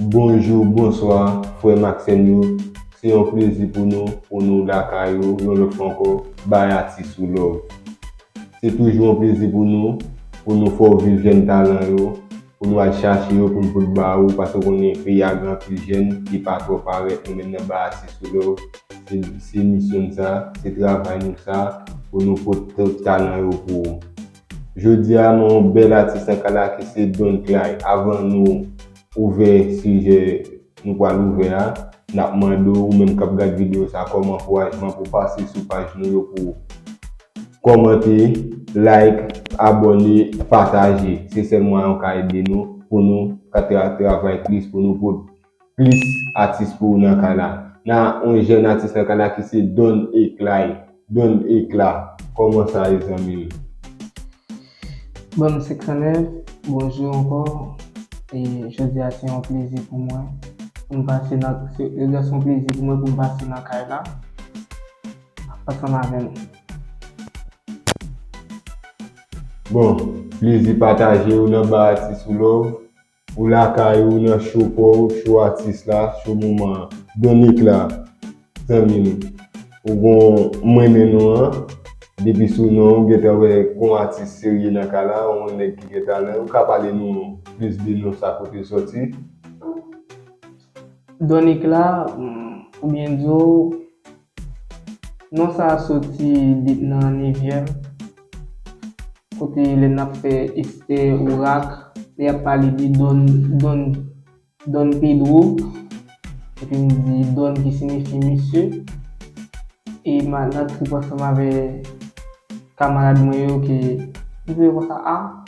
Bonjour, bonsoir, frère Maxime. C'est un plaisir pour nous la caillou, nous le font encore, Bayati sous l'eau. C'est toujours un plaisir pour nous faire vivre jeune talent, pour nous aller chercher, pour nous faire parce qu'on est pays à grand plus jeune, qui pas trop paraître, nous maintenant Bayati sous l'eau. C'est mission ça, c'est travail nous ça, pour nous faire tout talent pour. Je dis à mon bel artiste qui c'est Don Clay, avant nous ouvrir sujet nous pas l'ouvrir n'a demandé ou même cap regarder vidéo ça comme encouragement pour passer sur page nous pour commenter, like, abonner, partager. C'est seulement un cas aider nous pour nous travailler plus pour nous pour plus artistes pour nous dans là. Là un jeune artiste dans qui c'est Don Éclat. Comment ça les amis? Bon, c'est Canel, bonjour encore. Et je dis à c'est un plaisir pour moi. Pour passer dans c'est un plaisir pour moi pour passer dans Kaila. Ensemble avec nous. Bon, plaisir partagé ou dans artiste ou love ou la caille ou dans show artiste là, show moment Donique là. Amis ou bon moi maintenant depuis sous nous gete avec un artiste sérieux dans Kala, on est qui est talent, on peut parler nous plus de nous ça côté sorti. Donique là ou bien dire non ça a sorti dans 9e côté les n'a fait XT Ourak, il a parlé de Don Pedro et puis il dit Don qui signifie monsieur et maintenant tu vois ça avec camarade moi qui veut voir ça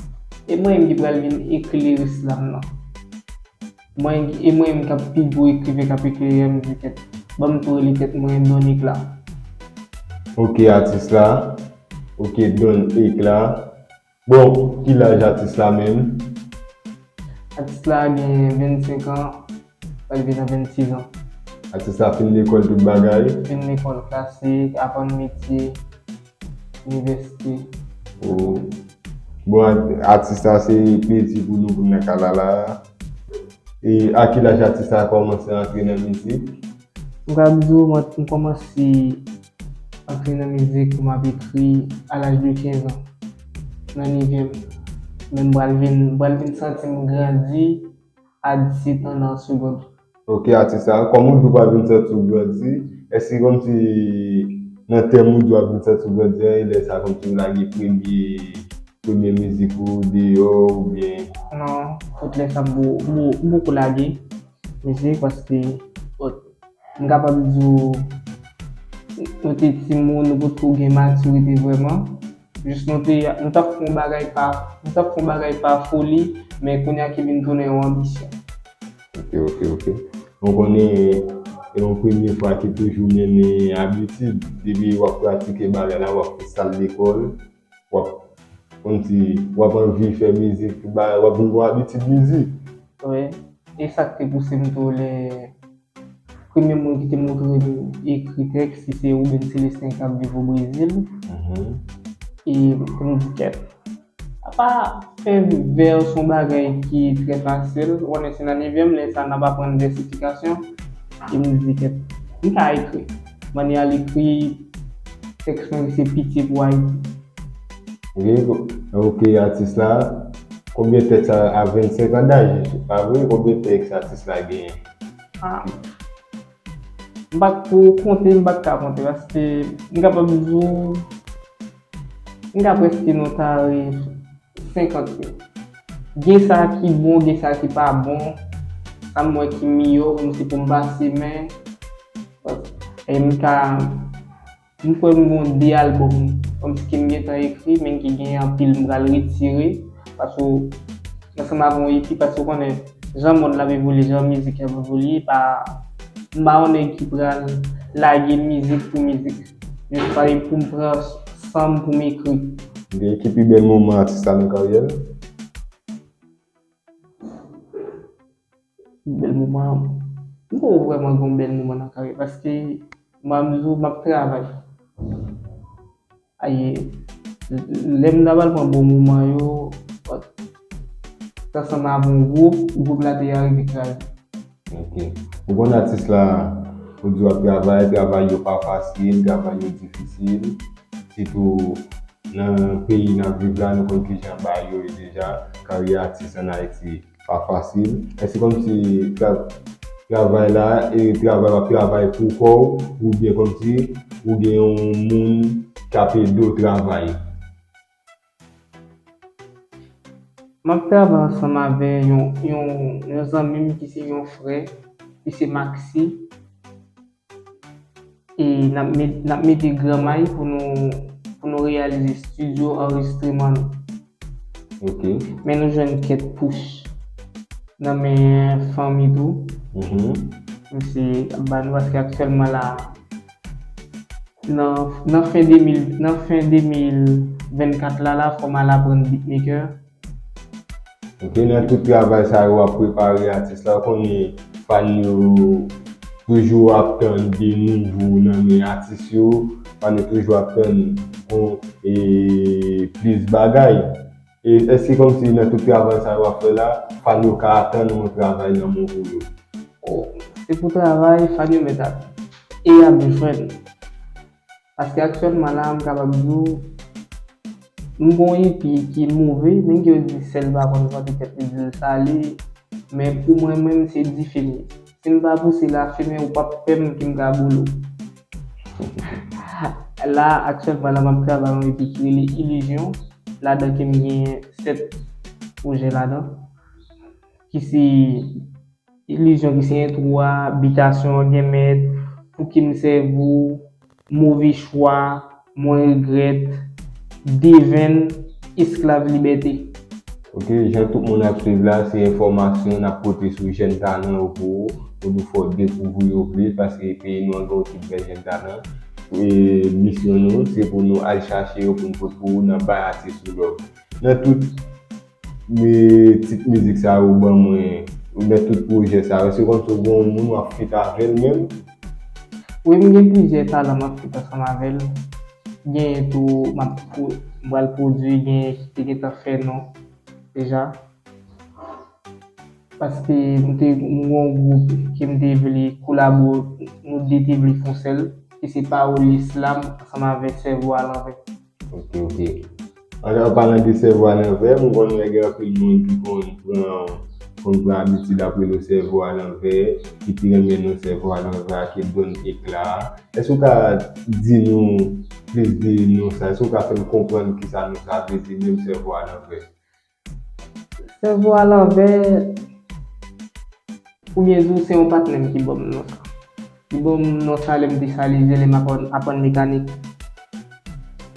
et moi qui va venir écrire l'islam là moi qui cap pour écrire cap écrire musique bon pour les tête moi Donique là. OK artiste là. OK Don Éclat. Bon, qui l'âge artiste là même? Artiste là a 25 ans, il vient à 26 ans. Artiste là fin l'école toute bagaille. Fin l'école classique, apprendre métier, université. Oh. Bon, artiste là c'est petit pour nous pour dans là. Et à quel âge artiste a commencé à entrer dans la musique? Moi j'ai commencé à entrer dans la musique pour m'écrit à l'âge de 15 ans. Dans 9e. Même Balvin sentim grandi à 17 ans dans la seconde. OK, artiste ça, comment vous pas venir ça tout grandi? Est-ce que comme si dans terme où doit venir ça tout grandi, il est ça comme si la premier musique ou dehors ou bien Non, toutes les ça beaucoup la musique parce que on capable de nous petit monde nous pour trouver maturité vraiment. Juste nous t'a font bagaille pas folie mais qu'on y a qui vient donner une ambition. OK. Donc on est une première fois qui toujours même habitude depuis on pratiquer bagaille là on fait salle d'école on dit on va envie faire musique on va avoir habitude musique. Oui, et ça qui poussé pour les premiers monde qui te montré écrit texte si c'est Ruben Célestin qui vit au Brésil. Et comme dit à part faire vers son bagage qui est très facile, on est dans 9e, là ça n'a pas prendre des certifications. Il me dit que il a écrit, il a écrit texte c'est pitié pour Haïti. OK, artiste là, combien de textes à 25 ans d'âge? Pas vrai, combien de textes artiste là gagne? Pour compter, parce que je suis capable de dire, je suis presque noté 50 000. Il y a ça qui est bon, il y a ça qui n'est pas bon. Ça moi qui est meilleur, c'est pour me passer main. Et je peux des albums comme ce qui est écrit, mais qui gagne un pile, je vais le retirer. Parce que je m'avons écrit, parce que Jean Monde l'avait voulu, Jean Musique l'avait voulu, on est qui prend la musique pour musique. Je suis pour me prendre ça pour m'écrire. Qui plus bel moment artiste dans la carrière? Bel moment. Pas vraiment un bel moment dans la carrière parce que je travaille. L'aime d'abord un bon moment, ça m'a un groupe là, t'es arrivé. Ok. Ou bon artiste là, ou di wap travay yo pa fasil, travay yo difisil. Sitou nan peyi nan viv la, nou kon ki jan bay yo deja, karye artiste an Haiti pa fasil. Esi kom si travay la, travay pou kou, ou bien kom si, ou bien yon moun kape do travay. Map travay ansam ave yon zanmim ki se yon frè, ki se Maxi. E nap mette gramay pou nou realize studio enregistreman nou. Ok. Men nou jwen ket push nan men fami tou. Mse ban nou aske aktuelman la nan fin 2024 la fòman la pren beatmaker. Ok, nan tout travay sa yo ap prepare artiste la, konye fan yo toujou ap ten de nouvou nan men artiste yo, fan yo toujou ap ten plus bagay. E eski kom si nan tout travay sa yo ap fe la, fan yo ka atan nou travay nan moun yo. Se pou travay, fan yo metat e a bejwen. Paske aktuelman la, m kapab djou bon epi ki mouve, men ki yo di sel ba kon va de ket di sali, men pou mwen men se di fini. Se m ba pou se la fini ou pa pem ki m ka boulou. La aktuelman la, m travay an epi ki li Illusion, la dan ki m gen 7 proje la dan. Ki si Illusion ki se intro a, habitation, gemet, pou ki m servou, mauvais choix, mon regret, Deven, esclave liberté. Ok, jan tout moun ap suiv la, se informasyon ap pote sou jen tanan ou pou nou fò dekouvou yo pli, paske peyi nou an gò ki dwe jen tanan. E misyon nou, se pou nou al chache yo pou nou pou nan bay artiste ou lò. Nan tout me tit müzik sa ou ban mwen, ou nan tout proje sa, se kon so bon moun ap fit avel men. Oui, mwen gen plizye talan ap fit asan avel. Gen tou mwal prodwi gen ki te ta fè non deja. Paske mwen group ki mte vle kolabo, nou dete vle fonsel, ki se pa ou l'Islam, asan ave Servo a l'envers. Ok. An palan de Servo a l'envers, mwen kon wè gen apil moun ki kon pran abitid apre le Servo a l'envers, ki ti remen nou Servo a l'envers, ki don ekla. Esou ka di nou plus de nou sa, esou ka fèm kompren ki sa nou sa vezi mèm Servo a l'envers? Servo a l'envers, ou bien zou se yon patnem ki bom nou sa. Ki bom nou sa lem desalize lem apon mekanik.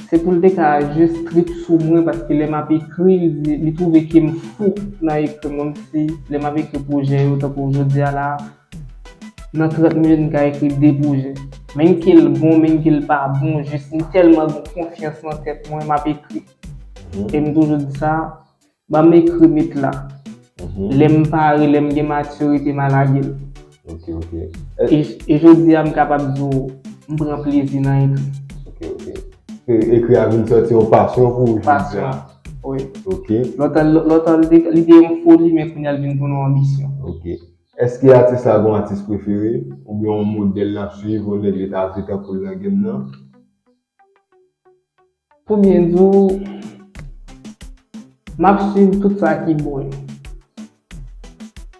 Se pou lte ka just trip sou mwen paske lem ap ekri, li trouve ki m fou nan ekri mwen si lem ap ekri proje yo tako jodi ala. Nan 30 minute ka ekri 2 proje. Men ki l bon, men ki l pa bon, just ni telman bon konfians nan tet mwen m ap ekri. E m toujou di sa, ba m ekri met la. Lem pare, lem gen maturite malagil. Ok. E jodi a m kapab zo m pran plezi nan ekri. Ok. Ekri avin sorti yon pasyon pou Pasyon, oui. Ok. L'autre li de yon foli, men koun yal vin pou nou ambisyon. Ok. Eske artiste la bon artiste prefere? Ou bien yon model la suiv, ou neg leta Afrika pou la gen nan? Pou bien zou, map suiv tout sa ki bon.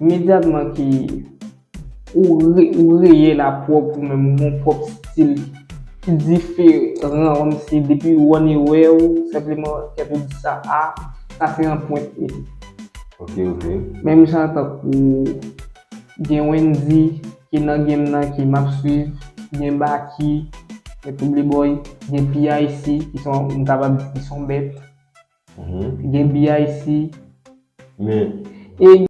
Imediatman ki ou reye la prop ou men mon prop stil ki diferent om si depi ou ane we ou sepleman ketou di sa sa se an point e. Ok. Mem chantan pou gen Wendy ki nan game nan ki map suiv, gen Baki, gen Trouble Boy, gen PIC ki son mkabab ki son bet, gen BIC. Men. E